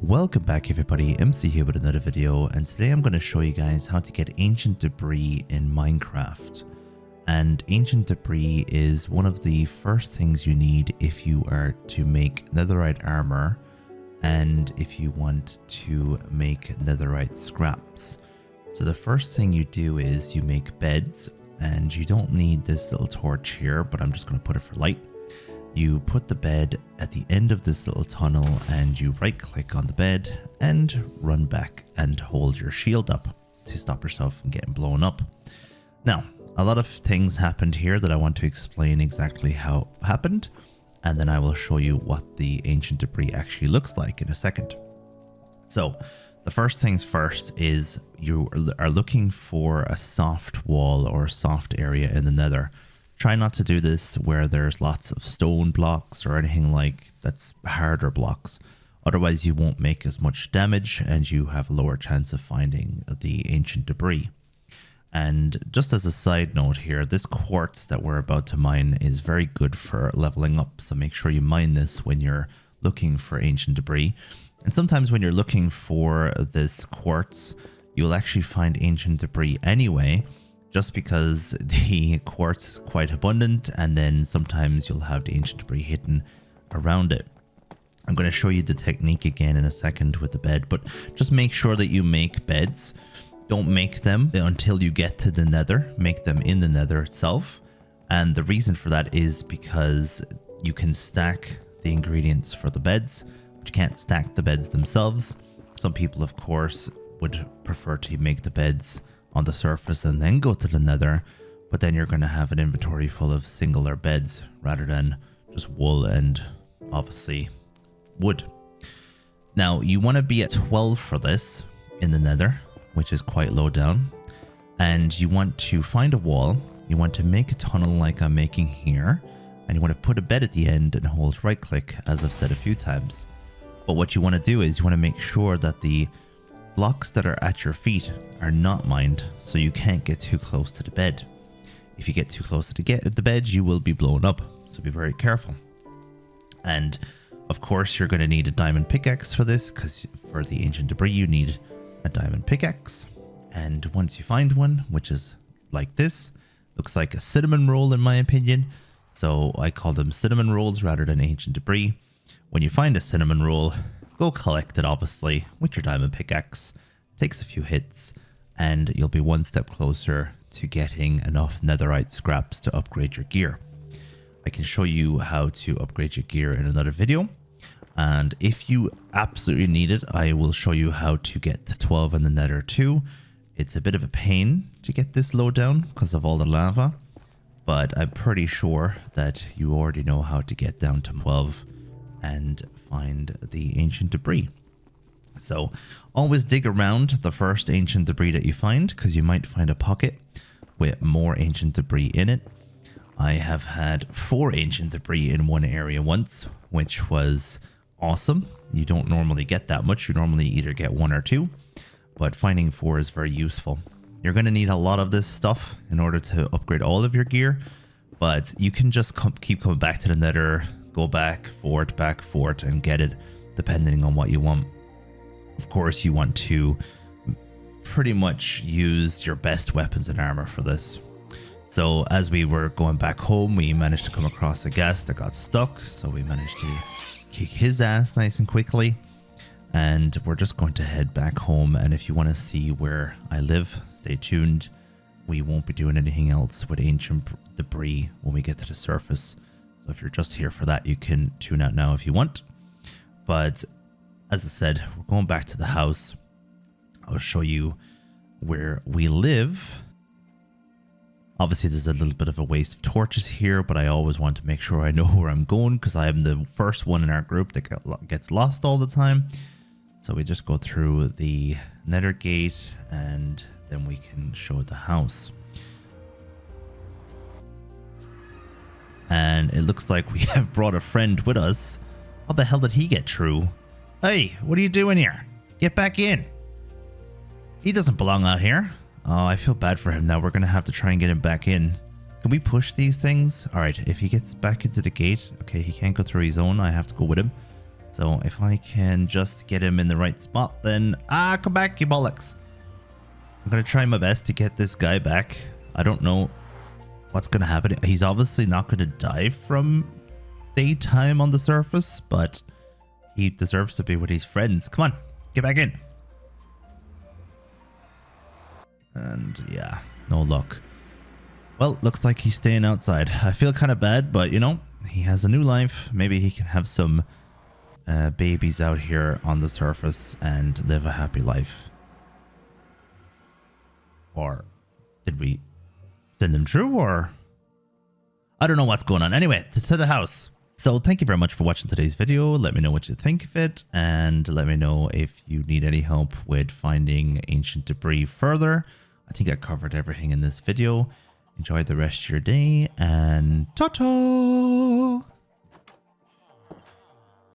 Welcome back everybody, MC here with another video, and today I'm going to show you guys how to get ancient debris in Minecraft. And ancient debris is one of the first things you need if you are to make netherite armor and if you want to make netherite scraps. So the first thing you do is you make beds, and you don't need this little torch here, but I'm just going to put it for light. You put the bed at the end of this little tunnel and you right click on the bed and run back and hold your shield up to stop yourself from getting blown up. Now, a lot of things happened here that I want to explain exactly how it happened, and then I will show you what the ancient debris actually looks like in a second. So the first things first is you are looking for a soft wall or a soft area in the nether. Try not to do this where there's lots of stone blocks or anything like that's harder blocks. Otherwise you won't make as much damage and you have a lower chance of finding the ancient debris. And just as a side note here, this quartz that we're about to mine is very good for leveling up. So make sure you mine this when you're looking for ancient debris. And sometimes when you're looking for this quartz, you'll actually find ancient debris anyway, just because the quartz is quite abundant, and then sometimes you'll have the ancient debris hidden around it. I'm going to show you the technique again in a second with the bed, but just make sure that you make beds. Don't make them until you get to the nether. Make them in the nether itself. And the reason for that is because you can stack the ingredients for the beds, but you can't stack the beds themselves. Some people, of course, would prefer to make the beds on the surface and then go to the nether, but then you're going to have an inventory full of singular beds rather than just wool and obviously wood. Now you want to be at 12 for this in the nether, which is quite low down, and you want to find a wall. You want to make a tunnel like I'm making here, and you want to put a bed at the end and hold right click, as I've said a few times. But what you want to do is you want to make sure that the blocks that are at your feet are not mined, so you can't get too close to the bed. If you get too close to the bed, you will be blown up, so be very careful. And of course you're going to need a diamond pickaxe for this, because for the ancient debris you need a diamond pickaxe. And once you find one, which is like this, looks like a cinnamon roll in my opinion, so I call them cinnamon rolls rather than ancient debris. When you find a cinnamon roll, go collect it obviously with your diamond pickaxe. Takes a few hits and you'll be one step closer to getting enough netherite scraps to upgrade your gear. I can show you how to upgrade your gear in another video, and if you absolutely need it, I will show you how to get to 12 in the nether too. It's a bit of a pain to get this low down because of all the lava, but I'm pretty sure that you already know how to get down to 12 and find the ancient debris. So always dig around the first ancient debris that you find, because you might find a pocket with more ancient debris in it. I have had 4 ancient debris in one area once, which was awesome. You don't normally get that much. You normally either get 1 or 2, but finding 4 is very useful. You're going to need a lot of this stuff in order to upgrade all of your gear, but you can just keep coming back to the nether, go back for it, and get it depending on what you want. Of course, you want to pretty much use your best weapons and armor for this. So as we were going back home, we managed to come across a ghast that got stuck, so we managed to kick his ass nice and quickly, and we're just going to head back home. And if you want to see where I live, stay tuned. We won't be doing anything else with ancient debris when we get to the surface. So if you're just here for that, you can tune out now if you want. But as I said, we're going back to the house. I'll show you where we live. Obviously, there's a little bit of a waste of torches here, but I always want to make sure I know where I'm going, because I am the first one in our group that gets lost all the time. So we just go through the nether gate and then we can show the house. And it looks like we have brought a friend with us. How the hell did he get through? Hey, what are you doing here? Get back in. He doesn't belong out here. Oh, I feel bad for him now. We're going to have to try and get him back in. Can we push these things? All right, if he gets back into the gate. Okay, he can't go through his own. I have to go with him. So if I can just get him in the right spot, then... Ah, come back, you bollocks. I'm going to try my best to get this guy back. I don't know what's going to happen. He's obviously not going to die from daytime on the surface, but he deserves to be with his friends. Come on, get back in. And yeah, no luck. Well, looks like he's staying outside. I feel kind of bad, but you know, he has a new life. Maybe he can have some babies out here on the surface and live a happy life. Or did we send him through, or I don't know what's going on. Anyway, to the house. So thank you very much for watching today's video. Let me know what you think of it, and let me know if you need any help with finding ancient debris further. I think I covered everything in this video. Enjoy the rest of your day, and ta-ta!